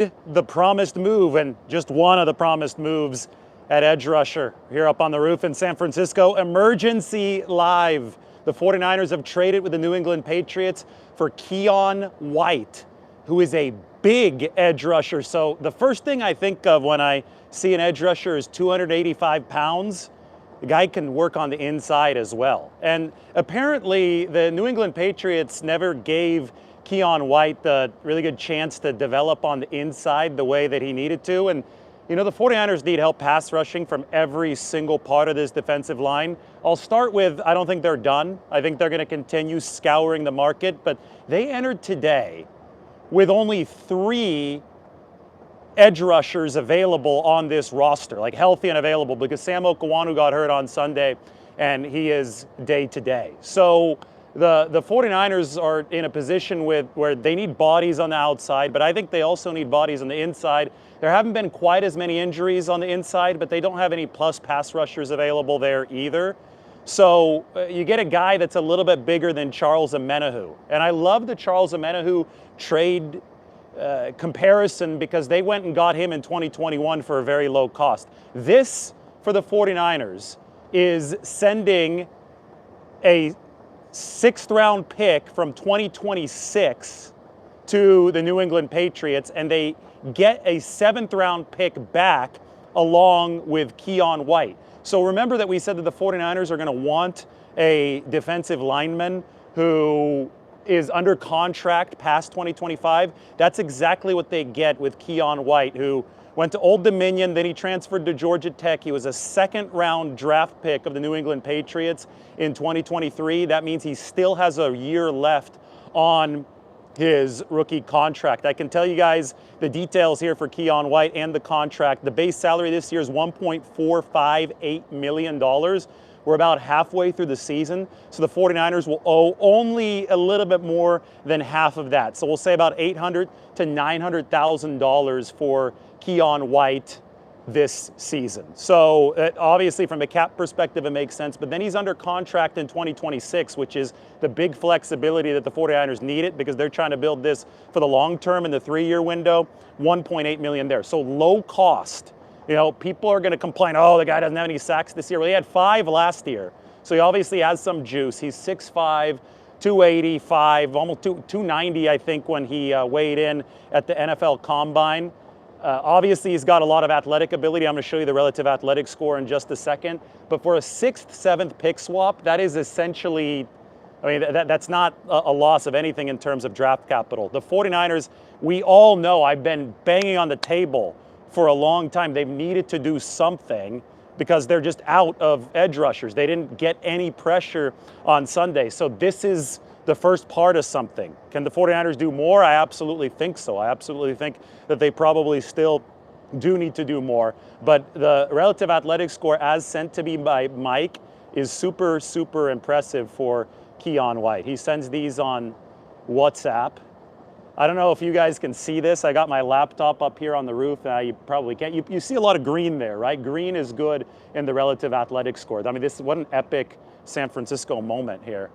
The promised move, and just one of the promised moves at edge rusher here up on the roof in San Francisco. Emergency live. The 49ers have traded with the New England Patriots for Keion White, who is a big edge rusher. So the first thing I think of when I see an edge rusher is 285 pounds. The guy can work on the inside as well. And apparently the New England Patriots never gave Keion White the really good chance to develop on the inside the way that he needed to. And you know, the 49ers need help pass rushing from every single part of this defensive line. I'll start with, I don't think they're done. I think they're going to continue scouring the market, but they entered today with only 3 edge rushers available on this roster, like healthy and available, because Sam Okawanu got hurt on Sunday and he is day to day. So the 49ers are in a position where they need bodies on the outside, but I think they also need bodies on the inside. There haven't been quite as many injuries on the inside, but they don't have any plus pass rushers available there either. So you get a guy that's a little bit bigger than Charles Omenihu. And I love the Charles Omenihu trade comparison because they went and got him in 2021 for a very low cost. This, for the 49ers, is sending a 6th round pick from 2026 to the New England Patriots, and they get a 7th round pick back along with Keion White. So remember that we said that the 49ers are going to want a defensive lineman who is under contract past 2025. That's exactly what they get with Keion White, who went to Old Dominion, then he transferred to Georgia Tech. He was a 2nd round draft pick of the New England Patriots in 2023. That means he still has a year left on his rookie contract. I can tell you guys the details here for Keion White and the contract. The base salary this year is $1.458 million. We're about halfway through the season, so the 49ers will owe only a little bit more than half of that. So we'll say about $800,000 to $900,000 for Keion White this season. So obviously from a cap perspective it makes sense, but then he's under contract in 2026, which is the big flexibility that the 49ers need it because they're trying to build this for the long term in the 3-year window. $1.8 million there. So low cost. You know, people are going to complain, oh, the guy doesn't have any sacks this year. Well, he had 5 last year. So he obviously has some juice. He's 6'5", 285, almost 290, I think, when he weighed in at the NFL Combine. Obviously, he's got a lot of athletic ability. I'm going to show you the relative athletic score in just a second. But for a 6th, 7th pick swap, that is essentially, I mean, that's not a loss of anything in terms of draft capital. The 49ers, we all know, I've been banging on the table for a long time. They've needed to do something because they're just out of edge rushers. They didn't get any pressure on Sunday. So this is the first part of something. Can the 49ers do more? I absolutely think so. I absolutely think that they probably still do need to do more. But the relative athletic score as sent to me by Mike is super, super impressive for Keion White. He sends these on WhatsApp. I don't know if you guys can see this. I got my laptop up here on the roof. You probably can't. You see a lot of green there, right? Green is good in the relative athletic score. I mean, what an epic San Francisco moment here.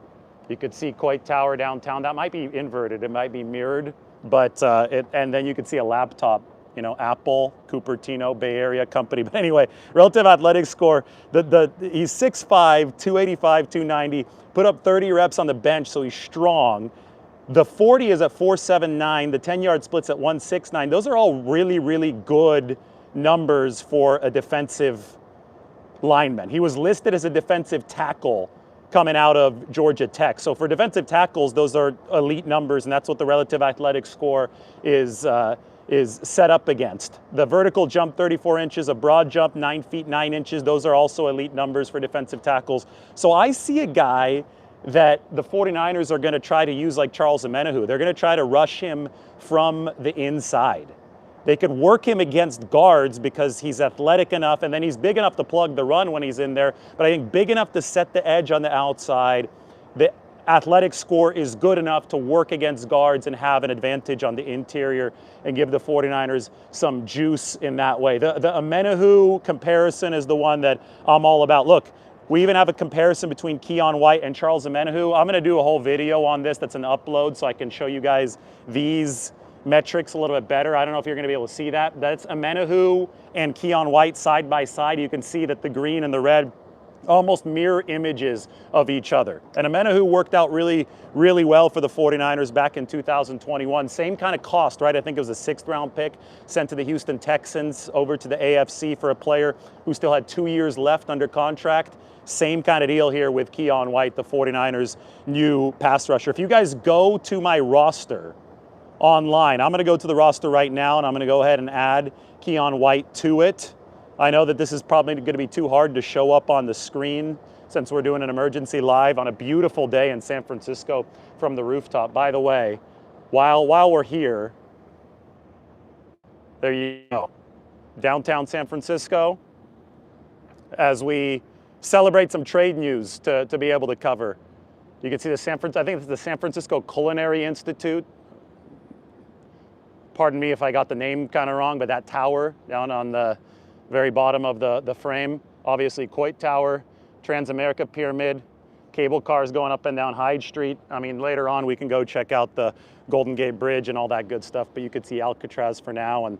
You could see Coit Tower downtown. That might be inverted. It might be mirrored, but and then you could see a laptop. You know, Apple, Cupertino, Bay Area company. But anyway, relative athletic score. He's 6'5", 285, 290. Put up 30 reps on the bench, so he's strong. The 40 is at 479, the 10-yard split's at 169. Those are all really, really good numbers for a defensive lineman. He was listed as a defensive tackle coming out of Georgia Tech. So for defensive tackles, those are elite numbers, and that's what the relative athletic score is set up against. The vertical jump, 34 inches, a broad jump, 9 feet, 9 inches. Those are also elite numbers for defensive tackles. So I see a guy that the 49ers are going to try to use like Charles Omenihu. They're going to try to rush him from the inside. They could work him against guards because he's athletic enough, and then he's big enough to plug the run when he's in there, but I think big enough to set the edge on the outside. The athletic score is good enough to work against guards and have an advantage on the interior and give the 49ers some juice in that way. The Omenihu comparison is the one that I'm all about. Look, we even have a comparison between Keion White and Charles Omenihu. I'm going to do a whole video on this that's an upload so I can show you guys these metrics a little bit better. I don't know if you're going to be able to see that. That's Omenihu and Keion White side by side. You can see that the green and the red almost mirror images of each other. And Omenihu worked out really, really well for the 49ers back in 2021. Same kind of cost, right? I think it was a 6th round pick sent to the Houston Texans over to the AFC for a player who still had 2 years left under contract. Same kind of deal here with Keion White, the 49ers' new pass rusher. If you guys go to my roster online, I'm going to go to the roster right now, and I'm going to go ahead and add Keion White to it. I know that this is probably going to be too hard to show up on the screen since we're doing an emergency live on a beautiful day in San Francisco from the rooftop. By the way, while we're here, there you go, downtown San Francisco, as we celebrate some trade news to be able to cover. You can see I think it's the San Francisco Culinary Institute. Pardon me if I got the name kind of wrong, but that tower down on the very bottom of the frame, obviously Coit Tower, Transamerica Pyramid, cable cars going up and down Hyde Street. I mean, later on we can go check out the Golden Gate Bridge and all that good stuff, but you could see Alcatraz for now. And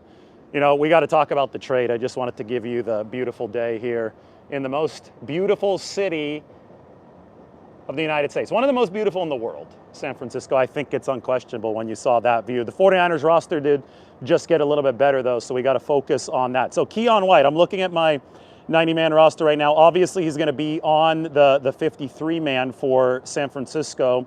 you know, we got to talk about the trade. I just wanted to give you the beautiful day here in the most beautiful city of the United States. One of the most beautiful in the world, San Francisco. I think it's unquestionable when you saw that view. The 49ers roster did just get a little bit better though, so we got to focus on that. So Keion White, I'm looking at my 90-man roster right now. Obviously, he's going to be on the 53-man for San Francisco.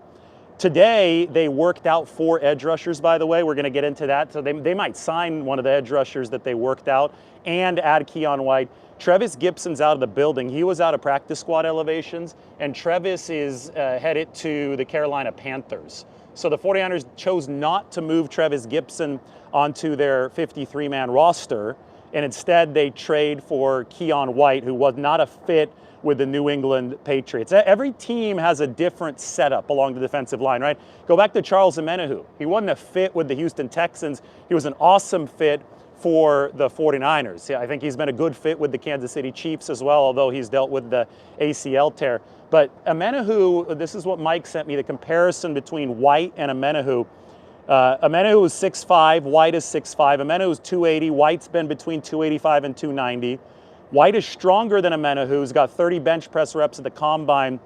Today, they worked out 4 edge rushers, by the way. We're going to get into that. So they might sign one of the edge rushers that they worked out and add Keion White. Trevis Gibson's out of the building. He was out of practice squad elevations, and Trevis is headed to the Carolina Panthers. So the 49ers chose not to move Trevis Gibson onto their 53-man roster, and instead they trade for Keion White, who was not a fit with the New England Patriots. Every team has a different setup along the defensive line, right? Go back to Charles Omenihu. He wasn't a fit with the Houston Texans. He was an awesome fit for the 49ers. Yeah, I think he's been a good fit with the Kansas City Chiefs as well, although he's dealt with the ACL tear. But Omenihu, this is what Mike sent me, the comparison between White and Omenihu. Omenihu is 6'5", White is 6'5". Omenihu is 280, White's been between 285 and 290. White is stronger than Omenihu. He's got 30 bench press reps at the combine.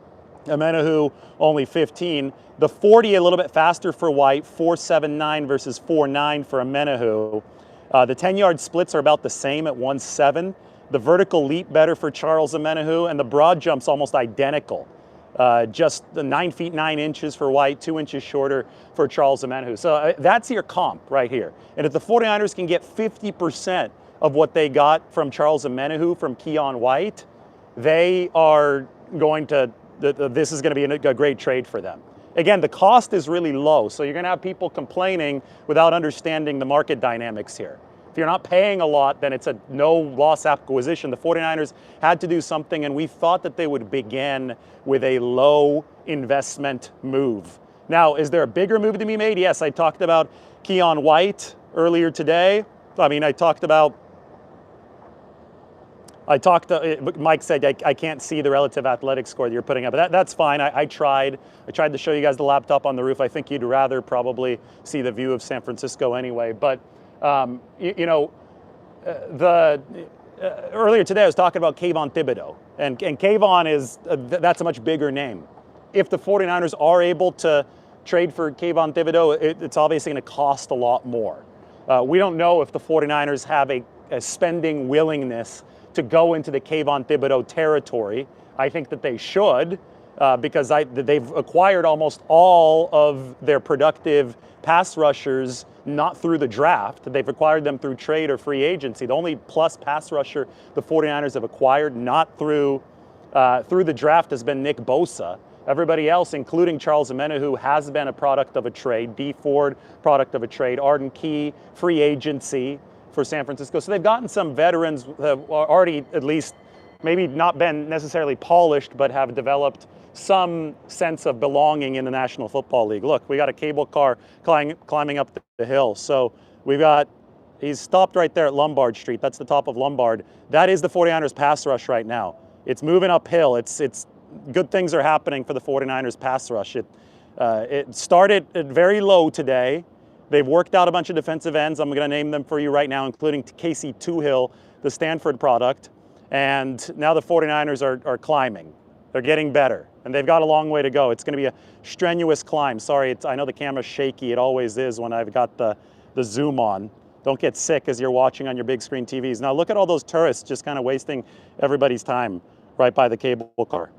Omenihu only 15. The 40 a little bit faster for White, 4.79 versus 4.9 for Omenihu. The 10-yard splits are about the same at 1.7. The vertical leap better for Charles Omenihu, and the broad jump's almost identical. Just the 9 feet 9 inches for White, 2 inches shorter for Charles Omenihu. So that's your comp right here. And if the 49ers can get 50% of what they got from Charles Omenihu from Keion White, they are going to, this is going to be a great trade for them. Again, the cost is really low, so you're going to have people complaining without understanding the market dynamics here. If you're not paying a lot, then it's a no-loss acquisition. The 49ers had to do something, and we thought that they would begin with a low investment move. Now, is there a bigger move to be made? Yes, I talked about Keion White earlier today. Mike said I can't see the relative athletic score that you're putting up, but that's fine. I tried to show you guys the laptop on the roof. I think you'd rather probably see the view of San Francisco anyway. But earlier today I was talking about Kayvon Thibodeau, and Kayvon is that's a much bigger name. If the 49ers are able to trade for Kayvon Thibodeau, it's obviously going to cost a lot more. We don't know if the 49ers have a spending willingness to go into the Kayvon Thibodeau territory. I think that they should, because they've acquired almost all of their productive pass rushers not through the draft. They've acquired them through trade or free agency. The only plus pass rusher the 49ers have acquired not through the draft has been Nick Bosa. Everybody else, including Charles Omenihu, has been a product of a trade. Dee Ford, product of a trade. Arden Key, free agency for San Francisco. So they've gotten some veterans that have already at least maybe not been necessarily polished, but have developed some sense of belonging in the National Football League. Look, we got a cable car climbing up the hill. So he's stopped right there at Lombard Street. That's the top of Lombard. That is the 49ers pass rush right now. It's moving uphill. It's good things are happening for the 49ers pass rush. It started at very low today. They've worked out a bunch of defensive ends. I'm going to name them for you right now, including Casey Toohill, the Stanford product. And now the 49ers are climbing. They're getting better, and they've got a long way to go. It's going to be a strenuous climb. Sorry, I know the camera's shaky. It always is when I've got the zoom on. Don't get sick as you're watching on your big screen TVs. Now look at all those tourists just kind of wasting everybody's time right by the cable car.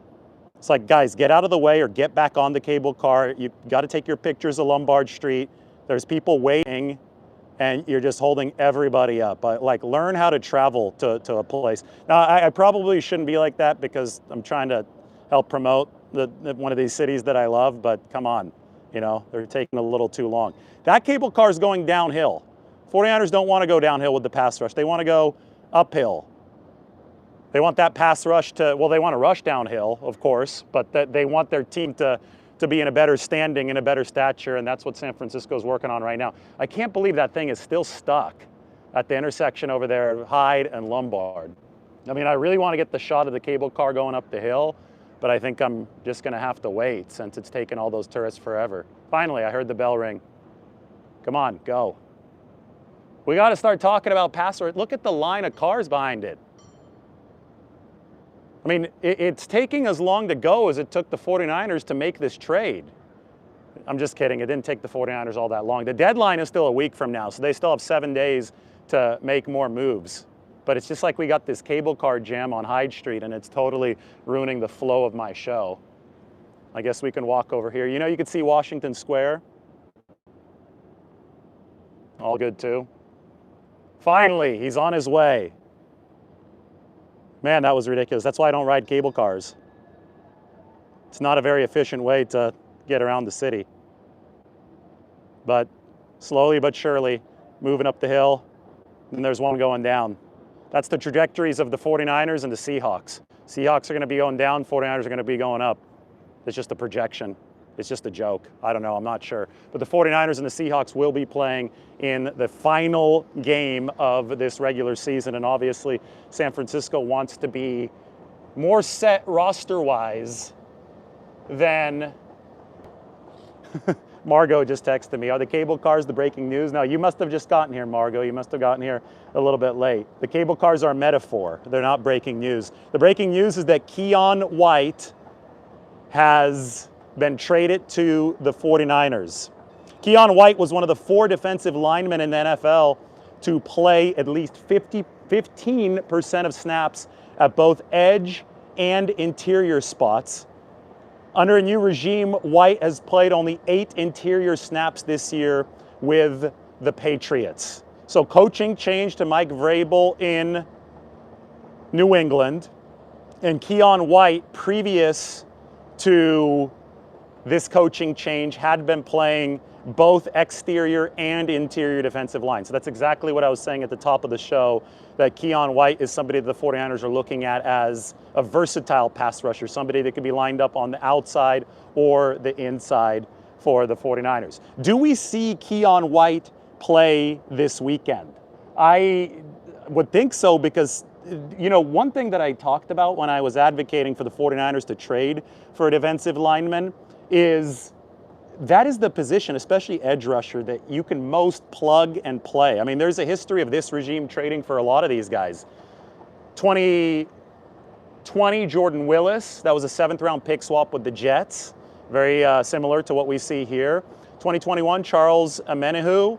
It's like, guys, get out of the way or get back on the cable car. You've got to take your pictures of Lombard Street. There's people waiting, and you're just holding everybody up. Like, learn how to travel to a place. Now, I probably shouldn't be like that because I'm trying to help promote one of these cities that I love, but come on, you know, they're taking a little too long. That cable car is going downhill. 49ers don't want to go downhill with the pass rush. They want to go uphill. They want that pass rush to, well, they want to rush downhill, of course, but they want their team to be in a better standing and a better stature, and that's what San Francisco's working on right now. I can't believe that thing is still stuck at the intersection over there, Hyde and Lombard. I mean, I really want to get the shot of the cable car going up the hill, but I think I'm just going to have to wait since it's taken all those tourists forever. Finally, I heard the bell ring. Come on, go. We got to start talking about pass rush. Look at the line of cars behind it. I mean, it's taking as long to go as it took the 49ers to make this trade. I'm just kidding. It didn't take the 49ers all that long. The deadline is still a week from now, so they still have 7 days to make more moves. But it's just like we got this cable car jam on Hyde Street, and it's totally ruining the flow of my show. I guess we can walk over here. You know, you can see Washington Square. All good, too. Finally, he's on his way. Man, that was ridiculous. That's why I don't ride cable cars. It's not a very efficient way to get around the city. But slowly but surely, moving up the hill, and there's one going down. That's the trajectories of the 49ers and the Seahawks. Seahawks are going to be going down, 49ers are going to be going up. It's just a projection. It's just a joke. I don't know, I'm not sure. But the 49ers and the Seahawks will be playing in the final game of this regular season. And obviously, San Francisco wants to be more set roster-wise than... Margot just texted me, are the cable cars the breaking news? No, you must have just gotten here, Margot. You must have gotten here a little bit late. The cable cars are a metaphor. They're not breaking news. The breaking news is that Keion White has been traded to the 49ers. Keion White was one of the 4 defensive linemen in the NFL to play at least 15% of snaps at both edge and interior spots. Under a new regime, White has played only 8 interior snaps this year with the Patriots. So coaching changed to Mike Vrabel in New England, and Keion White, previous to this coaching change, had been playing both exterior and interior defensive line. So that's exactly what I was saying at the top of the show, that Keion White is somebody that the 49ers are looking at as a versatile pass rusher, somebody that could be lined up on the outside or the inside for the 49ers. Do we see Keion White play this weekend? I would think so, because you know, one thing that I talked about when I was advocating for the 49ers to trade for a defensive lineman is that is the position, especially edge rusher, that you can most plug and play. I mean, there's a history of this regime trading for a lot of these guys. 2020, Jordan Willis, that was a 7th-round pick swap with the Jets, very similar to what we see here. 2021, Charles Omenihu,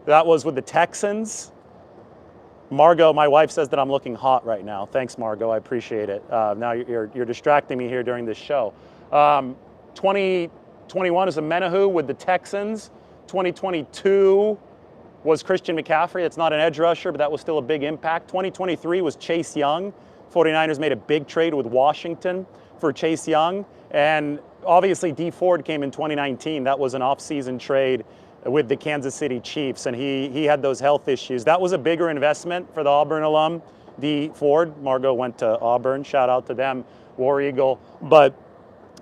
that was with the Texans. Margot, my wife, says that I'm looking hot right now. Thanks, Margot, I appreciate it. Now you're distracting me here during this show. 2021 is Omenihu with the Texans. 2022 was Christian McCaffrey. That's not an edge rusher, but that was still a big impact. 2023 was Chase Young. 49ers made a big trade with Washington for Chase Young. And obviously, Dee Ford came in 2019. That was an off-season trade with the Kansas City Chiefs, and he had those health issues. That was a bigger investment for the Auburn alum, Dee Ford. Margot went to Auburn. Shout out to them, War Eagle. But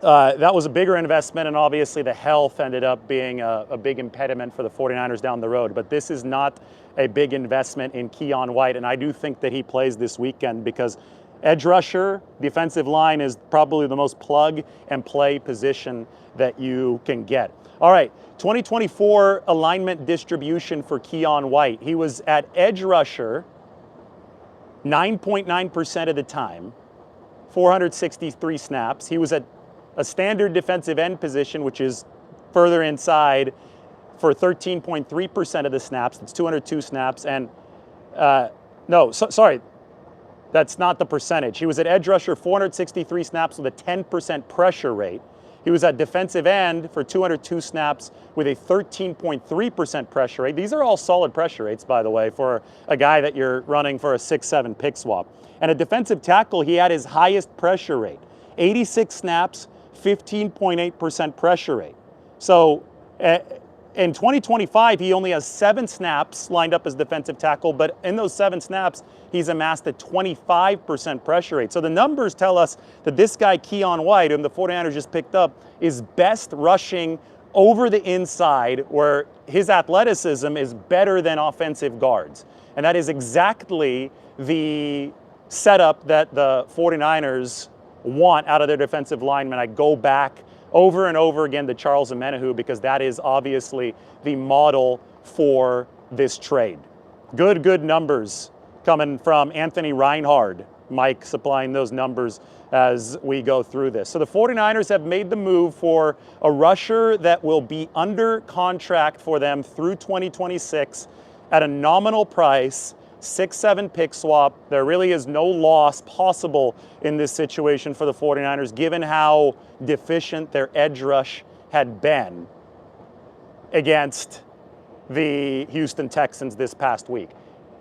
that was a bigger investment, and obviously the health ended up being a big impediment for the 49ers down the road. But this is not a big investment in Keion White, and I do think that he plays this weekend because edge rusher, defensive line is probably the most plug and play position that you can get. All right, 2024 alignment distribution for Keion White. He was at edge rusher 9.9% of the time, 463 snaps. He was at a standard defensive end position, which is further inside, for 13.3% of the snaps. That's 202 snaps. And sorry, that's not the percentage. He was at edge rusher 463 snaps with a 10% pressure rate. He was at defensive end for 202 snaps with a 13.3% pressure rate. These are all solid pressure rates, by the way, for a guy that you're running for a 6-7 pick swap. And at defensive tackle, he had his highest pressure rate, 86 snaps, 15.8% pressure rate. So in 2025, he only has 7 snaps lined up as defensive tackle, but in those 7 snaps, he's amassed a 25% pressure rate. So the numbers tell us that this guy, Keion White, whom the 49ers just picked up, is best rushing over the inside, where his athleticism is better than offensive guards. And that is exactly the setup that the 49ers want out of their defensive linemen. I go back over and over again to Charles Omenihu because that is obviously the model for this trade. Good numbers coming from Anthony Reinhard. Mike supplying those numbers as we go through this. So the 49ers have made the move for a rusher that will be under contract for them through 2026 at a nominal price, 6-7 pick swap. There really is no loss possible in this situation for the 49ers, given how deficient their edge rush had been against the Houston Texans this past week.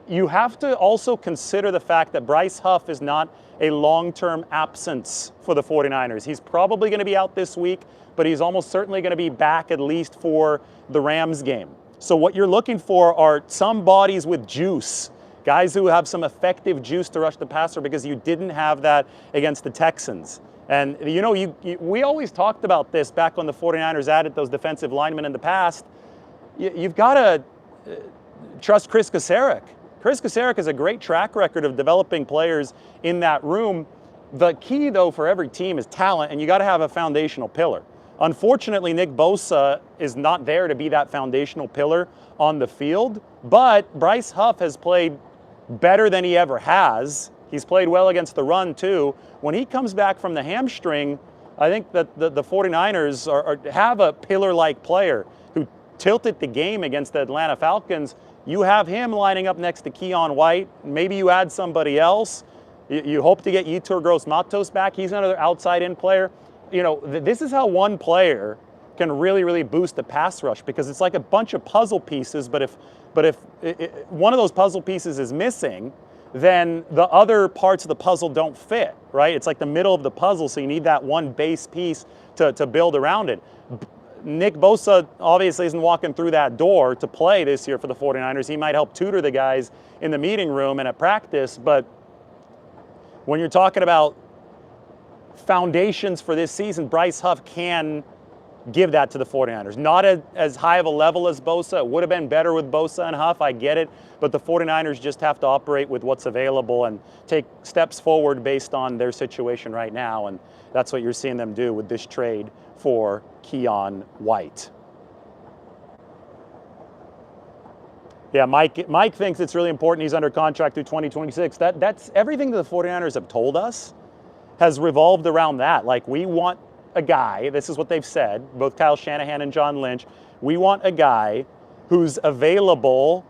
You have to also consider the fact that Bryce Huff is not a long-term absence for the 49ers. He's probably going to be out this week, but he's almost certainly going to be back at least for the Rams game. So what you're looking for are some bodies with juice, guys who have some effective juice to rush the passer, because you didn't have that against the Texans. And you know, we always talked about this back when the 49ers added those defensive linemen in the past. You've got to trust Chris Kasarik. Chris Kasarik has a great track record of developing players in that room. The key, though, for every team is talent, and you got to have a foundational pillar. Unfortunately, Nick Bosa is not there to be that foundational pillar on the field, but Bryce Huff has played better than he ever has. He's played well against the run, too. When he comes back from the hamstring, I think that the 49ers have a pillar-like player who tilted the game against the Atlanta Falcons. You have him lining up next to Keion White. Maybe you add somebody else. You hope to get Yetur Gross-Matos back. He's another outside-in player. You know, this is how one player can really boost the pass rush, because it's like a bunch of puzzle pieces, but if one of those puzzle pieces is missing, then the other parts of the puzzle don't fit, right? It's like the middle of the puzzle, so you need that one base piece to build around it. Nick Bosa obviously isn't walking through that door to play this year for the 49ers. He might help tutor the guys in the meeting room and at practice, but when you're talking about foundations for this season, Bryce Huff can give that to the 49ers. Not as high of a level as Bosa. It would have been better with Bosa and Huff, I get it, but the 49ers just have to operate with what's available and take steps forward based on their situation right now, and that's what you're seeing them do with this trade for Keion White. Yeah, Mike thinks it's really important he's under contract through 2026. That's everything that the 49ers have told us has revolved around that. Like, we want a guy, this is what they've said, both Kyle Shanahan and John Lynch, we want a guy who's available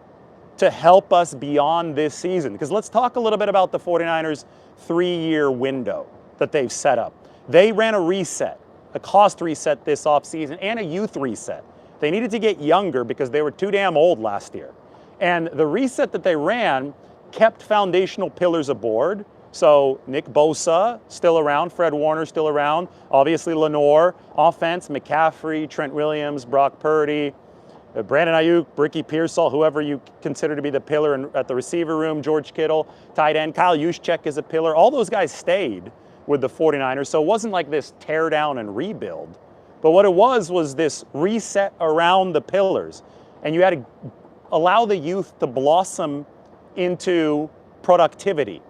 to help us beyond this season. Because let's talk a little bit about the 49ers' 3-year window that they've set up. They ran a reset, a cost reset this offseason, and a youth reset. They needed to get younger because they were too damn old last year. And the reset that they ran kept foundational pillars aboard. So Nick Bosa still around, Fred Warner still around, obviously Lenore, offense, McCaffrey, Trent Williams, Brock Purdy, Brandon Ayuk, Ricky Pearsall, whoever you consider to be the pillar at the receiver room, George Kittle, tight end, Kyle Juszczyk is a pillar. All those guys stayed with the 49ers, so it wasn't like this tear down and rebuild. But what it was this reset around the pillars. And you had to allow the youth to blossom into productivity.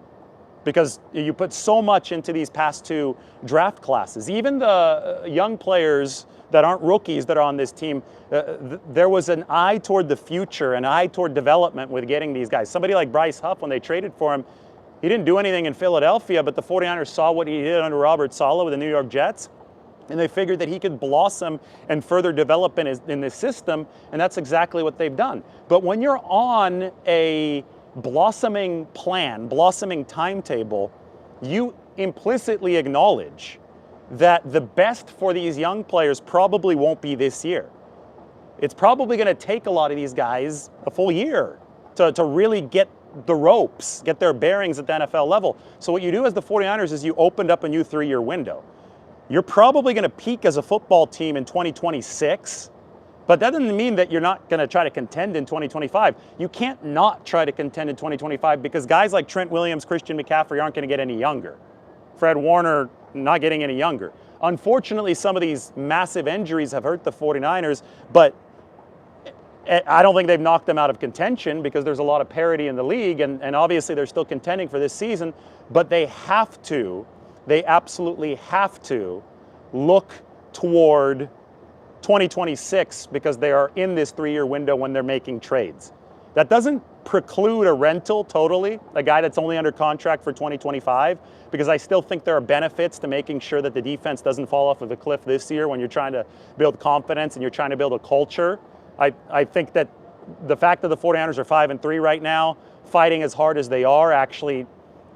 because you put so much into these past two draft classes. Even the young players that aren't rookies that are on this team, there was an eye toward the future, an eye toward development with getting these guys. Somebody like Bryce Huff, when they traded for him, he didn't do anything in Philadelphia, but the 49ers saw what he did under Robert Saleh with the New York Jets, and they figured that he could blossom and further develop in this system, and that's exactly what they've done. But when you're on a blossoming plan, blossoming timetable, you implicitly acknowledge that the best for these young players probably won't be this year. It's probably going to take a lot of these guys a full year to really get the ropes, get their bearings at the NFL level. So what you do as the 49ers is you opened up a new 3-year window. You're probably going to peak as a football team in 2026, but that doesn't mean that you're not going to try to contend in 2025. You can't not try to contend in 2025 because guys like Trent Williams, Christian McCaffrey aren't going to get any younger. Fred Warner not getting any younger. Unfortunately, some of these massive injuries have hurt the 49ers, but I don't think they've knocked them out of contention because there's a lot of parity in the league, and obviously they're still contending for this season, but they absolutely have to look toward 2026 because they are in this 3-year window when they're making trades. That doesn't preclude a rental totally, a guy that's only under contract for 2025, because I still think there are benefits to making sure that the defense doesn't fall off of a cliff this year when you're trying to build confidence and you're trying to build a culture. I think that the fact that the 49ers are 5-3 right now, fighting as hard as they are, actually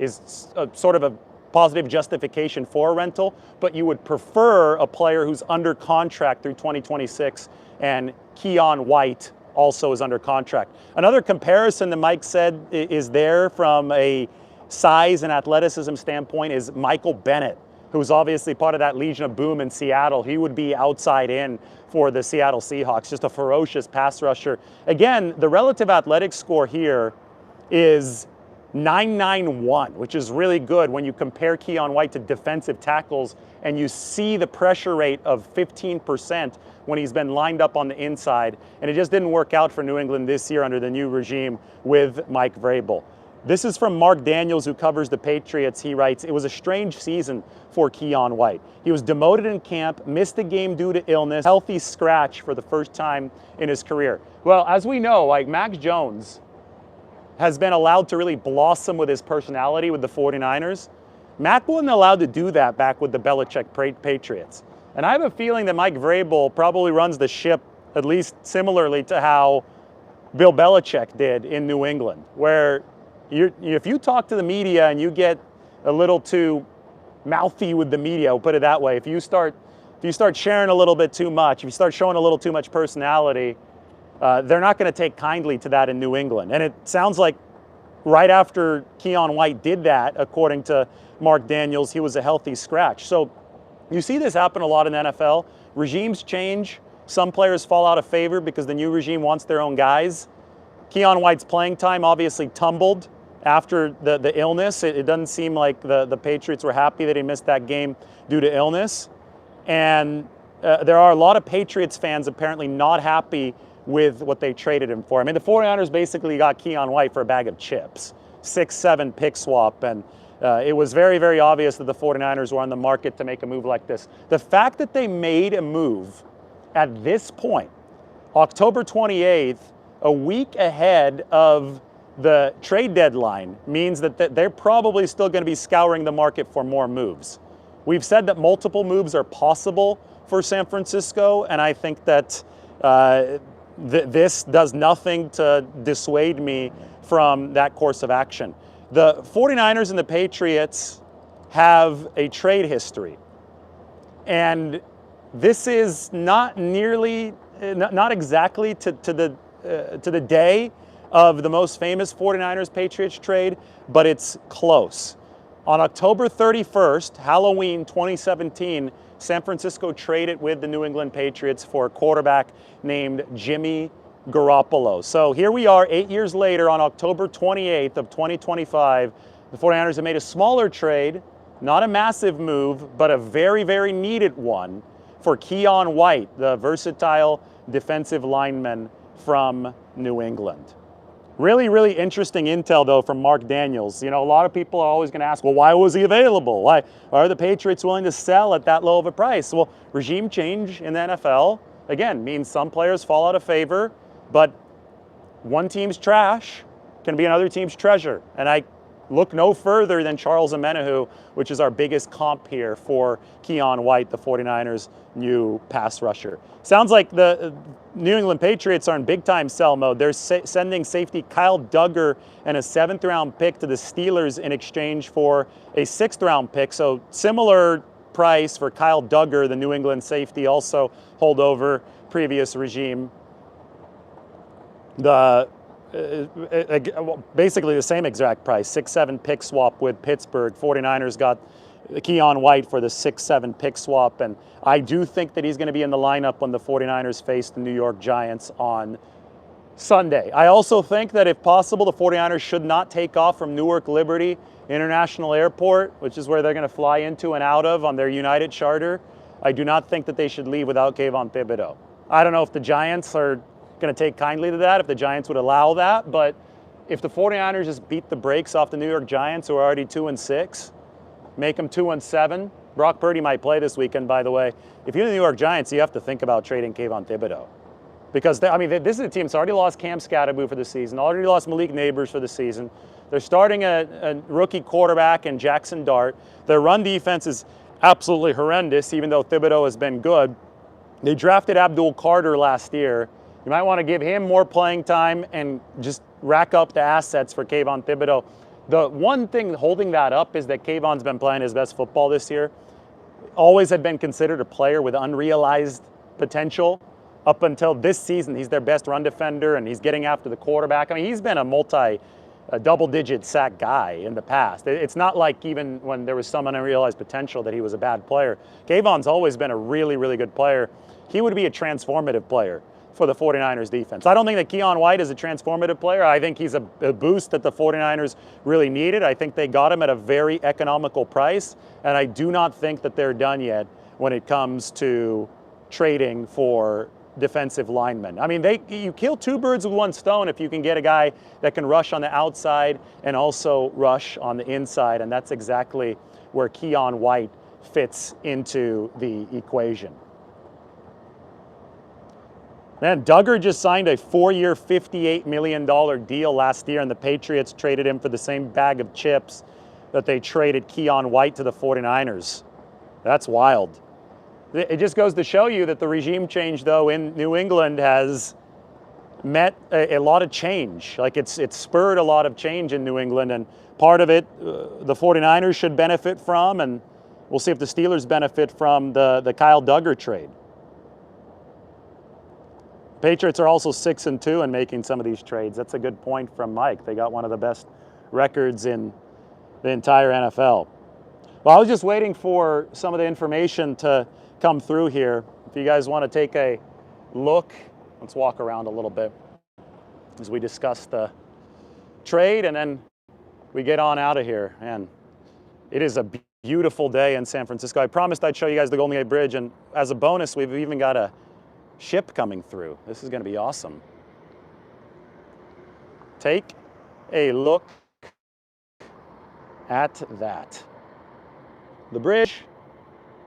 is sort of a positive justification for a rental, but you would prefer a player who's under contract through 2026, and Keion White also is under contract. Another comparison that Mike said is there from a size and athleticism standpoint is Michael Bennett, who's obviously part of that Legion of Boom in Seattle. He would be outside in for the Seattle Seahawks, just a ferocious pass rusher. Again, the relative athletic score here is 991, which is really good when you compare Keion White to defensive tackles and you see the pressure rate of 15% when he's been lined up on the inside. And it just didn't work out for New England this year under the new regime with Mike Vrabel. This is from Mark Daniels, who covers the Patriots. He writes, "It was a strange season for Keion White. He was demoted in camp, missed a game due to illness, healthy scratch for the first time in his career." Well, as we know, like Mac Jones has been allowed to really blossom with his personality with the 49ers. Mac wasn't allowed to do that back with the Belichick Patriots. And I have a feeling that Mike Vrabel probably runs the ship at least similarly to how Bill Belichick did in New England, where if you talk to the media and you get a little too mouthy with the media, we'll put it that way, if you start sharing a little bit too much, if you start showing a little too much personality, they're not going to take kindly to that in New England. And it sounds like right after Keion White did that, according to Mark Daniels, he was a healthy scratch. So you see this happen a lot in the NFL. Regimes change. Some players fall out of favor because the new regime wants their own guys. Keion White's playing time obviously tumbled after the illness. It doesn't seem like the Patriots were happy that he missed that game due to illness. And there are a lot of Patriots fans apparently not happy with what they traded him for. I mean, the 49ers basically got Keion White for a bag of chips, 6-7 pick swap, and it was very, very obvious that the 49ers were on the market to make a move like this. The fact that they made a move at this point, October 28th, a week ahead of the trade deadline, means that they're probably still going to be scouring the market for more moves. We've said that multiple moves are possible for San Francisco, and I think that this does nothing to dissuade me from that course of action. The 49ers and the Patriots have a trade history, and this is not exactly to the day of the most famous 49ers-Patriots trade, but it's close. On October 31st, Halloween 2017, San Francisco traded with the New England Patriots for a quarterback named Jimmy Garoppolo. So here we are 8 years later on October 28th of 2025. The 49ers have made a smaller trade, not a massive move, but a very, very needed one for Keion White, the versatile defensive lineman from New England. Really, really interesting intel, though, from Mark Daniels. You know, a lot of people are always going to ask, well, why was he available? Why are the Patriots willing to sell at that low of a price? Well, regime change in the NFL, again, means some players fall out of favor, but one team's trash can be another team's treasure. And I look no further than Charles Omenihu, which is our biggest comp here for Keion White, the 49ers' new pass rusher. Sounds like the New England Patriots are in big-time sell mode. They're sending safety Kyle Duggar and a 7th-round pick to the Steelers in exchange for a 6th-round pick. So similar price for Kyle Duggar, the New England safety, also holdover previous regime. Basically the same exact price, 6-7 pick swap with Pittsburgh. 49ers got Keion White for the 6-7 pick swap, and I do think that he's going to be in the lineup when the 49ers face the New York Giants on Sunday. I also think that if possible, the 49ers should not take off from Newark Liberty International Airport, which is where they're going to fly into and out of on their United charter. I do not think that they should leave without Kayvon Thibodeau. I don't know if the Giants are going to take kindly to that, if the Giants would allow that, but if the 49ers just beat the brakes off the New York Giants, who are already 2-6, make them 2-7. Brock Purdy might play this weekend, by the way. If you're the New York Giants, you have to think about trading Kayvon Thibodeau. Because, this is a team that's already lost Cam Scatterbo for the season, already lost Malik Neighbors for the season. They're starting a rookie quarterback in Jackson Dart. Their run defense is absolutely horrendous, even though Thibodeau has been good. They drafted Abdul Carter last year. You might want to give him more playing time and just rack up the assets for Kayvon Thibodeau. The one thing holding that up is that Kayvon's been playing his best football this year. Always had been considered a player with unrealized potential. Up until this season, he's their best run defender, and he's getting after the quarterback. He's been a double-digit sack guy in the past. It's not like even when there was some unrealized potential that he was a bad player. Kayvon's always been a really, really good player. He would be a transformative player for the 49ers defense. I don't think that Keion White is a transformative player. I think he's a boost that the 49ers really needed. I think they got him at a very economical price, and I do not think that they're done yet when it comes to trading for defensive linemen. You kill two birds with one stone if you can get a guy that can rush on the outside and also rush on the inside, and that's exactly where Keion White fits into the equation. Man, Duggar just signed a 4-year, $58 million deal last year, and the Patriots traded him for the same bag of chips that they traded Keion White to the 49ers. That's wild. It just goes to show you that the regime change, though, in New England has met a lot of change. It's spurred a lot of change in New England, and part of it the 49ers should benefit from, and we'll see if the Steelers benefit from the Kyle Duggar trade. Patriots are also 6-2 in making some of these trades. That's a good point from Mike. They got one of the best records in the entire NFL. Well, I was just waiting for some of the information to come through here. If you guys want to take a look, let's walk around a little bit as we discuss the trade and then we get on out of here. And it is a beautiful day in San Francisco. I promised I'd show you guys the Golden Gate Bridge, and as a bonus, we've even got a ship coming through. This is going to be awesome. Take a look at that. The bridge,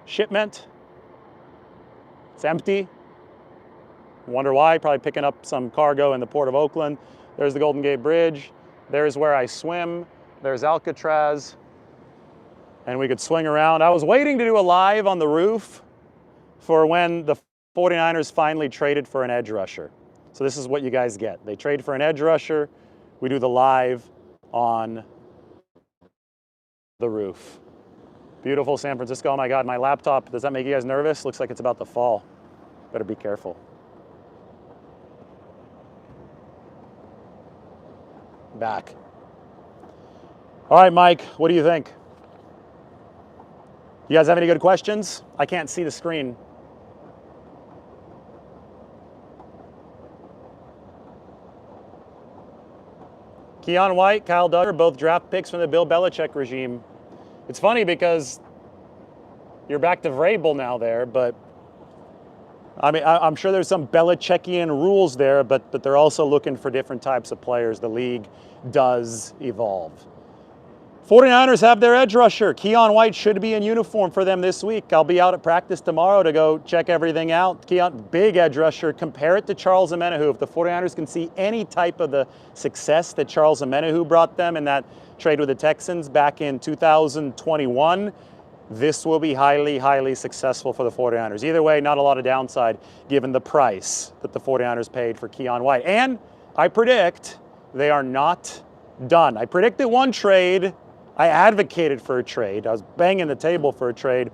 shipment, it's empty. Wonder why, probably picking up some cargo in the Port of Oakland. There's the Golden Gate Bridge. There's where I swim. There's Alcatraz. And we could swing around. I was waiting to do a live on the roof for when the 49ers finally traded for an edge rusher. So this is what you guys get. They trade for an edge rusher. We do the live on the roof. Beautiful San Francisco. Oh my God, my laptop, does that make you guys nervous? Looks like it's about to fall. Better be careful. Back. All right, Mike, what do you think? You guys have any good questions? I can't see the screen. Keion White, Kyle Duggar, both draft picks from the Bill Belichick regime. It's funny because you're back to Vrabel now there, but I mean, I'm sure there's some Belichickian rules there, but they're also looking for different types of players. The league does evolve. 49ers have their edge rusher. Keion White should be in uniform for them this week. I'll be out at practice tomorrow to go check everything out. Keion, big edge rusher. Compare it to Charles Omenihu. If the 49ers can see any type of the success that Charles Omenihu brought them in that trade with the Texans back in 2021, this will be highly, highly successful for the 49ers. Either way, not a lot of downside given the price that the 49ers paid for Keion White. And I predict they are not done. I predicted one trade. I advocated for a trade. I was banging the table for a trade.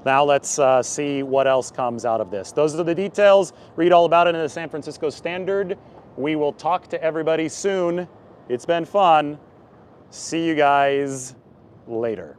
Now let's see what else comes out of this. Those are the details. Read all about it in the San Francisco Standard. We will talk to everybody soon. It's been fun. See you guys later.